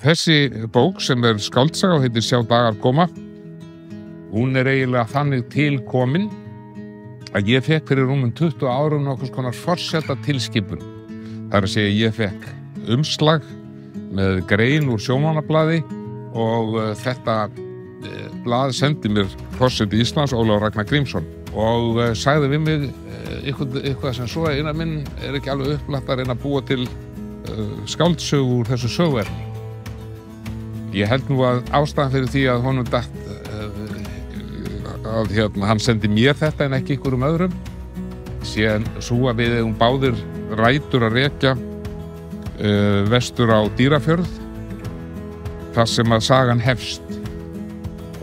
Þessi bók sem skáldsaga og heitir Sjá dagar koma, hún eiginlega þannig til komin að ég fekk fyrir rúmum 20 árum nokkurs konar forseta tilskipun. Það að segja ég fekk umslag með grein úr sjómannablaði og þetta blað sendi mér forseti Íslands, Ólafur Ragnar Grímsson, og sagði við mig eitthvað sem svo einar minn ekki alveg upplagt að reyna að búa til skáldsögu úr þessu söguefni. Ég held nú að ástæðan fyrir því að honum datt að hann sendi mér þetta en ekki einhverjum öðrum síðan svo að við eigum báðir rætur að rekja vestur á Dýrafjörð þar sem að sagan hefst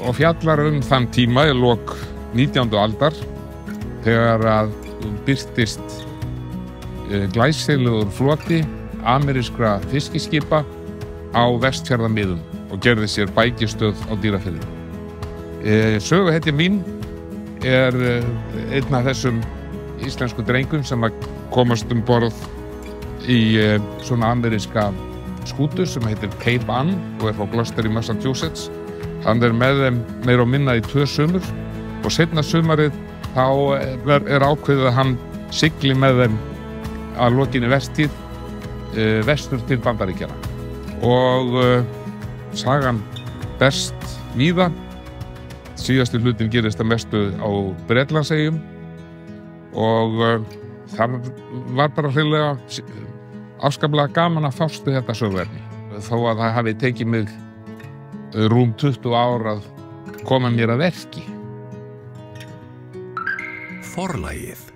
og fjallar þann tíma í lok 19. aldar þegar að birtist glæsilegur floti amerískra fiskiskipa á Vestfjarðamiðum og gerði sér bækistöð á Dýrafirði. Söguhetja mín einn af þessum íslensku drengum sem að komast borð í svona ameríska skútu sem heitir Cape Ann og frá Gloucester í Massachusetts. Hann með þeim meira og minna í 2 sumur og seinna sumarið þá ákveðið að hann sigli með þeim að lokinni vertíð vestur til Bandaríkjanna. Og sagan berst víða. Síðasti hlutin gerist að mestu á Bretlandseyjum og það var bara hreinlega afskaplega gaman að fást við þetta söguefni. Þó að það hafi tekið mig rúm 20 ár að koma mér að verki. Forlagið.